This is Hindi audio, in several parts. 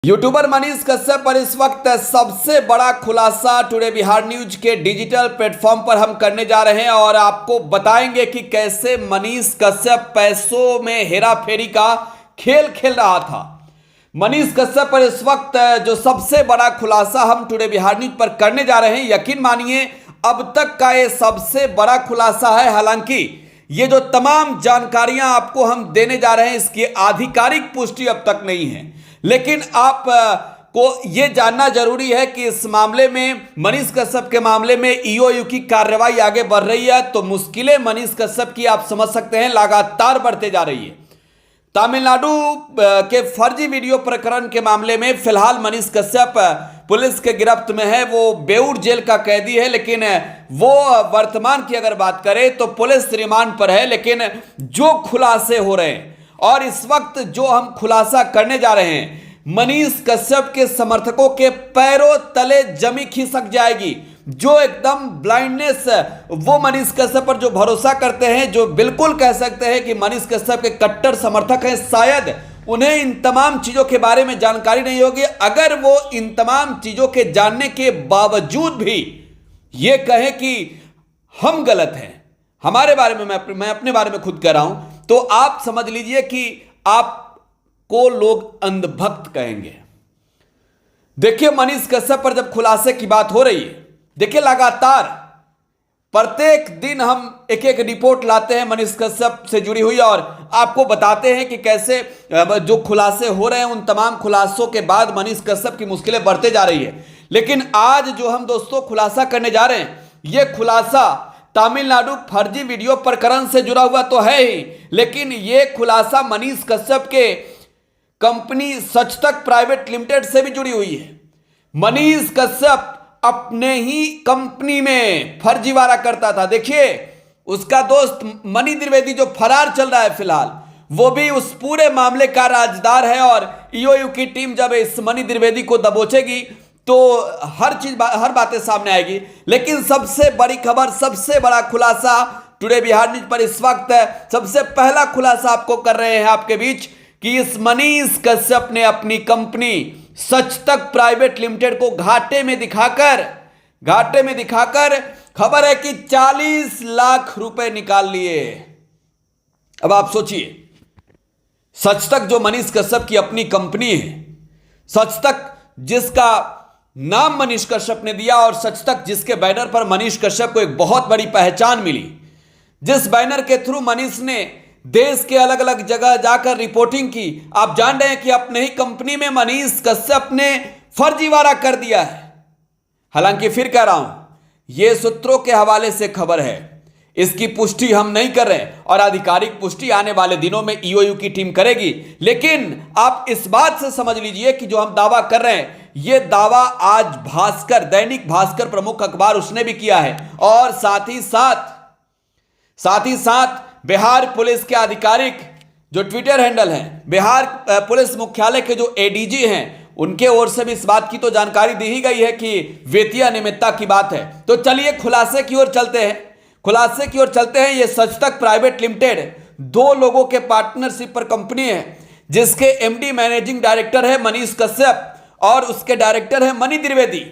यूट्यूबर मनीष कश्यप पर इस वक्त सबसे बड़ा खुलासा टुडे बिहार न्यूज के डिजिटल प्लेटफॉर्म पर हम करने जा रहे हैं और आपको बताएंगे कि कैसे मनीष कश्यप पैसों में हेराफेरी का खेल खेल रहा था। मनीष कश्यप पर इस वक्त जो सबसे बड़ा खुलासा हम टुडे बिहार न्यूज पर करने जा रहे हैं, यकीन मानिए अब तक का ये सबसे बड़ा खुलासा है। हालांकि ये जो तमाम जानकारियां आपको हम देने जा रहे हैं इसकी आधिकारिक पुष्टि अब तक नहीं है, लेकिन आप को यह जानना जरूरी है कि इस मामले में मनीष कश्यप के मामले में ईओयू की कार्रवाई आगे बढ़ रही है। तो मुश्किलें मनीष कश्यप की आप समझ सकते हैं लगातार बढ़ते जा रही है। तमिलनाडु के फर्जी वीडियो प्रकरण के मामले में फिलहाल मनीष कश्यप पुलिस के गिरफ्त में है। वो बेऊर जेल का कैदी है, लेकिन वो वर्तमान की अगर बात करें तो पुलिस रिमांड पर है। लेकिन जो खुलासे हो रहे हैं और इस वक्त जो हम खुलासा करने जा रहे हैं, मनीष कश्यप के समर्थकों के पैरों तले जमी खिसक जाएगी। जो एकदम ब्लाइंडनेस वो मनीष कश्यप पर जो भरोसा करते हैं, जो बिल्कुल कह सकते हैं कि मनीष कश्यप के कट्टर समर्थक हैं, शायद उन्हें इन तमाम चीजों के बारे में जानकारी नहीं होगी। अगर वो इन तमाम चीजों के जानने के बावजूद भी ये कहें कि हम गलत हैं, हमारे बारे में मैं अपने बारे में खुद कह रहा हूं, तो आप समझ लीजिए कि आपको लोग अंधभक्त कहेंगे। देखिए, मनीष कश्यप पर जब खुलासे की बात हो रही है, देखिए लगातार प्रत्येक दिन हम एक एक रिपोर्ट लाते हैं मनीष कश्यप से जुड़ी हुई और आपको बताते हैं कि कैसे जो खुलासे हो रहे हैं, उन तमाम खुलासों के बाद मनीष कश्यप की मुश्किलें बढ़ते जा रही है। लेकिन आज जो हम दोस्तों खुलासा करने जा रहे हैं, यह खुलासा तमिलनाडु फर्जी वीडियो प्रकरण से जुड़ा हुआ तो है ही, लेकिन यह खुलासा मनीष कश्यप के कंपनी सचतक प्राइवेट लिमिटेड से भी जुड़ी हुई है। मनीष कश्यप अपने ही कंपनी में फर्जीवाड़ा करता था। देखिए, उसका दोस्त मनी द्विवेदी जो फरार चल रहा है फिलहाल, वो भी उस पूरे मामले का राजदार है और ईओयू की टीम जब इस मनी द्विवेदी को दबोचेगी तो हर बातें सामने आएगी। लेकिन सबसे बड़ी खबर, सबसे बड़ा खुलासा टुडे बिहार न्यूज पर इस वक्त सबसे पहला खुलासा आपको कर रहे हैं आपके बीच कि इस मनीष कश्यप ने अपनी कंपनी सचतक प्राइवेट लिमिटेड को घाटे में दिखाकर खबर है कि 40 लाख रुपए निकाल लिए। अब आप सोचिए, सचतक जो मनीष कश्यप की अपनी कंपनी है, सचतक जिसका नाम मनीष कश्यप ने दिया और सचतक जिसके बैनर पर मनीष कश्यप को एक बहुत बड़ी पहचान मिली, जिस बैनर के थ्रू मनीष ने देश के अलग अलग जगह जाकर रिपोर्टिंग की। आप जान रहे हैं कि अपने ही कंपनी में मनीष कश्यप ने फर्जीवाड़ा कर दिया है। हालांकि फिर कह रहा हूं, यह सूत्रों के हवाले से खबर है, इसकी पुष्टि हम नहीं कर रहे और आधिकारिक पुष्टि आने वाले दिनों में ईओयू की टीम करेगी। लेकिन आप इस बात से समझ लीजिए कि जो हम दावा कर रहे हैं, यह दावा आज भास्कर, दैनिक भास्कर प्रमुख अखबार, उसने भी किया है और साथ ही साथ बिहार पुलिस के आधिकारिक जो ट्विटर हैंडल है, बिहार पुलिस मुख्यालय के जो एडीजी हैं, उनके ओर से भी इस बात की तो जानकारी दी ही गई है कि वित्तीय अनियमितता की बात है। तो चलिए खुलासे की ओर चलते हैं। यह सचतक प्राइवेट लिमिटेड 2 लोगों के पार्टनरशिप पर कंपनी है, जिसके एमडी मैनेजिंग डायरेक्टर है मनीष कश्यप और उसके डायरेक्टर है मनी द्विवेदी,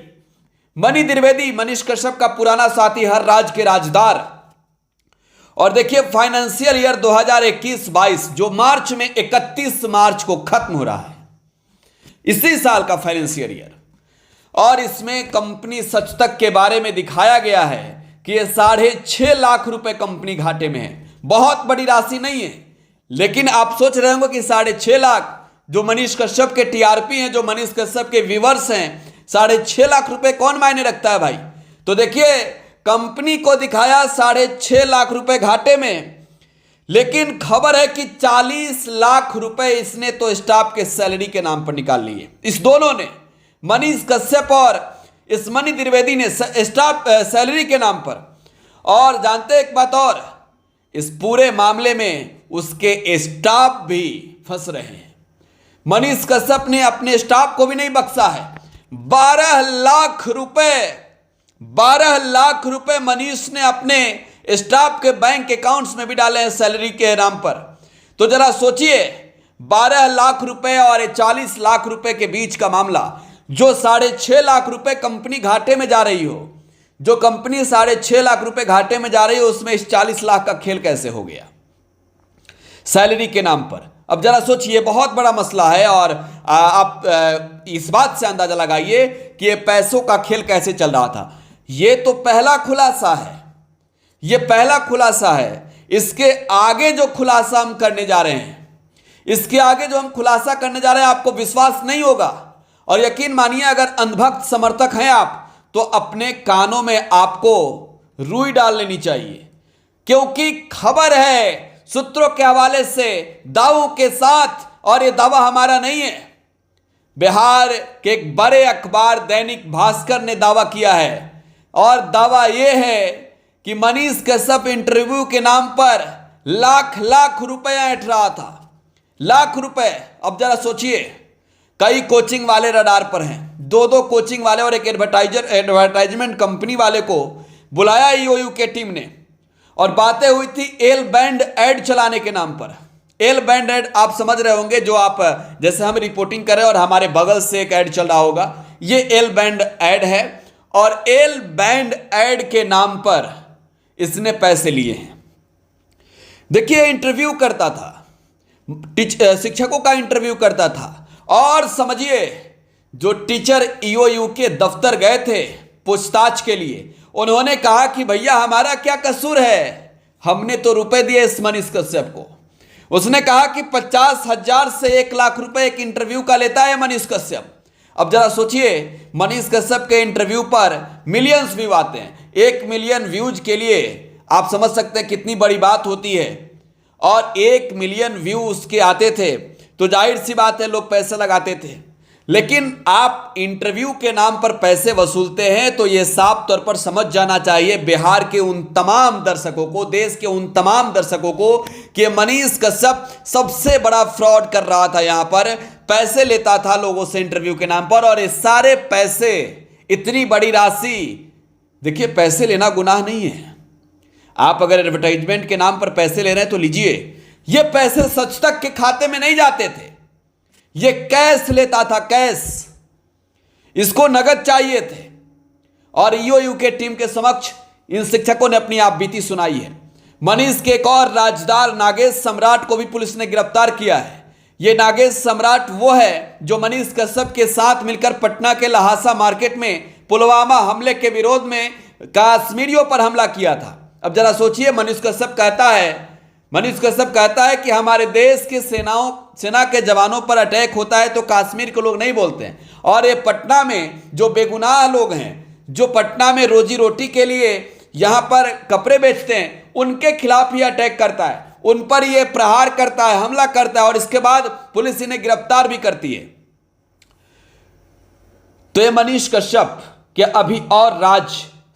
मनीष कश्यप का पुराना साथी, हर राज्य के राजदार। और देखिए, फाइनेंशियल ईयर 2021-22 जो मार्च में 31 मार्च को खत्म हो रहा है, इसी साल का फाइनेंशियल ईयर, और इसमें कंपनी सचतक के बारे में दिखाया गया है कि यह 6.5 लाख रुपए कंपनी घाटे में है। बहुत बड़ी राशि नहीं है, लेकिन आप सोच रहे होंगे कि 6.5 लाख जो मनीष कश्यप के टीआरपी हैं, जो मनीष कश्यप के व्यूअर्स हैं, 6.5 लाख रुपए कौन मायने रखता है भाई। तो देखिए, कंपनी को दिखाया 6.5 लाख रुपए घाटे में, लेकिन खबर है कि 40 लाख रुपए इसने तो स्टाफ के सैलरी के नाम पर निकाल लिए। इस दोनों ने, मनीष कश्यप और इस मनी द्विवेदी ने, स्टाफ सैलरी के नाम पर। और जानते हैं एक बात और, इस पूरे मामले में उसके स्टाफ भी फंस रहे हैं। मनीष कश्यप ने अपने स्टाफ को भी नहीं बख्शा है। 12 लाख रुपए मनीष ने अपने स्टाफ के बैंक अकाउंट्स में भी डाले हैं सैलरी के नाम पर। तो जरा सोचिए, 12 लाख रुपए और 40 लाख रुपए के बीच का मामला, जो 6.5 लाख रुपए कंपनी घाटे में जा रही हो, जो कंपनी 6.5 लाख रुपए घाटे में जा रही हो, उसमें इस 40 लाख का खेल कैसे हो गया सैलरी के नाम पर। अब जरा सोचिए, बहुत बड़ा मसला है और आप इस बात से अंदाजा लगाइए कि ये पैसों का खेल कैसे चल रहा था। ये तो पहला खुलासा है, ये पहला खुलासा है। इसके आगे जो खुलासा हम करने जा रहे हैं, इसके आगे जो हम खुलासा करने जा रहे हैं, आपको विश्वास नहीं होगा। और यकीन मानिए, अगर अंधभक्त समर्थक हैं आप, तो अपने कानों में आपको रुई डाल लेनी चाहिए, क्योंकि खबर है सूत्रों के हवाले से, दावों के साथ, और यह दावा हमारा नहीं है, बिहार के एक बड़े अखबार दैनिक भास्कर ने दावा किया है। और दावा यह है कि मनीष कश्यप इंटरव्यू के नाम पर लाख लाख रुपया ऐंठ रहा था, लाख रुपए। अब जरा सोचिए, कई कोचिंग वाले रडार पर हैं, 2 कोचिंग वाले और एक एडवर्टाइजमेंट कंपनी वाले को बुलाया ईओयू के टीम ने, और बातें हुई थी एल बैंड ऐड चलाने के नाम पर। एल बैंड ऐड आप समझ रहे होंगे, जो आप जैसे हम रिपोर्टिंग कर रहे हैं और हमारे बगल से एक ऐड चल रहा होगा, ये एल बैंड ऐड है। और एल बैंड ऐड के नाम पर इसने पैसे लिए हैं। देखिए, इंटरव्यू करता था, शिक्षकों का इंटरव्यू करता था। और समझिए, जो टीचर ईओयू के दफ्तर गए थे पूछताछ के लिए, उन्होंने कहा कि भैया हमारा क्या कसूर है, हमने तो रुपए दिए इस मनीष कश्यप को। उसने कहा कि 50,000 से 1 लाख रुपए एक इंटरव्यू का लेता है मनीष कश्यप। अब जरा सोचिए, मनीष कश्यप के इंटरव्यू पर मिलियंस व्यू आते हैं। 1 मिलियन व्यूज के लिए आप समझ सकते हैं कितनी बड़ी बात होती है। और 1 मिलियन व्यू उसके आते थे तो जाहिर सी बात है लोग पैसे लगाते थे। लेकिन आप इंटरव्यू के नाम पर पैसे वसूलते हैं तो यह साफ तौर पर समझ जाना चाहिए बिहार के उन तमाम दर्शकों को, देश के उन तमाम दर्शकों को, कि मनीष कश्यप सबसे बड़ा फ्रॉड कर रहा था। यहां पर पैसे लेता था लोगों से इंटरव्यू के नाम पर, और ये सारे पैसे, इतनी बड़ी राशि, देखिए पैसे लेना गुनाह नहीं है। आप अगर एडवर्टाइजमेंट के नाम पर पैसे ले रहे हैं तो लीजिए। ये पैसे सच तक के खाते में नहीं जाते थे, ये कैश लेता था, कैश। इसको नगद चाहिए थे। और ईओयू के टीम के समक्ष इन शिक्षकों ने अपनी आपबीती सुनाई है। मनीष के एक और राजदार नागेश सम्राट को भी पुलिस ने गिरफ्तार किया है। यह नागेश सम्राट वो है जो मनीष कश्यप के साथ मिलकर पटना के लहासा मार्केट में पुलवामा हमले के विरोध में कश्मीरियों पर हमला किया था। अब जरा सोचिए, मनीष कश्यप कहता है कि हमारे देश की सेना के जवानों पर अटैक होता है तो कश्मीर के लोग नहीं बोलते हैं, और ये पटना में जो बेगुनाह लोग हैं, जो पटना में रोजी रोटी के लिए यहां पर कपड़े बेचते हैं, उनके खिलाफ ही अटैक करता है, उन पर ये प्रहार करता है, हमला करता है, और इसके बाद पुलिस इन्हें गिरफ्तार भी करती है। तो ये मनीष कश्यप के अभी और राज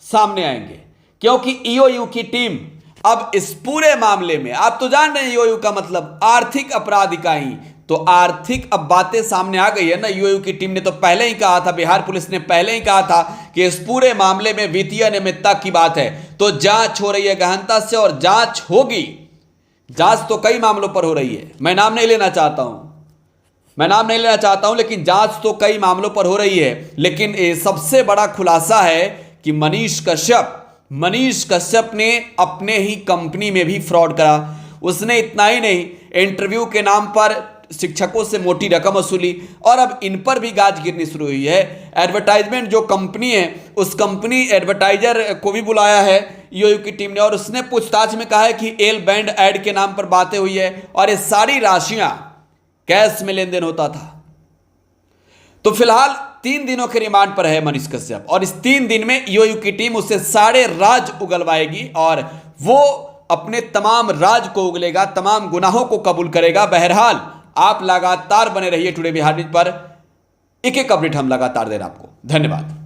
सामने आएंगे, क्योंकि ईओयू की टीम अब इस पूरे मामले में, आप तो जान रहे हैं ईओयू का मतलब आर्थिक अपराध इकाई, तो आर्थिक अब बातें सामने आ गई है ना। ईओयू की टीम ने तो पहले ही कहा था, बिहार पुलिस ने पहले ही कहा था कि इस पूरे मामले में वित्तीय अनियमितता की बात है, तो जांच हो रही है गहनता से, और जांच होगी। जांच तो कई मामलों पर हो रही है, मैं नाम नहीं लेना चाहता हूं, लेकिन जांच तो कई मामलों पर हो रही है। लेकिन सबसे बड़ा खुलासा है कि मनीष कश्यप ने अपने ही कंपनी में भी फ्रॉड करा। उसने इतना ही नहीं, इंटरव्यू के नाम पर शिक्षकों से मोटी रकम वसूली, और अब इन पर भी गाज गिरनी शुरू हुई है। एडवर्टाइजमेंट जो कंपनी है, उस कंपनी एडवर्टाइजर को भी बुलाया है ईओयू की टीम ने, और उसने पूछताछ में कहा है कि एल बैंड ऐड के नाम पर बातें हुई है, और ये सारी राशियां कैश में लेन देन होता था। तो फिलहाल 3 दिनों के रिमांड पर है मनीष कश्यप, और इस 3 दिन में ईओयू की टीम उससे सारे राज उगलवाएगी, और वो अपने तमाम राज को उगलेगा, तमाम गुनाहों को कबूल करेगा। बहरहाल आप लगातार बने रहिए टुडे बिहार न्यूज पर, एक एक अपडेट हम लगातार दे रहे हैं आपको। धन्यवाद।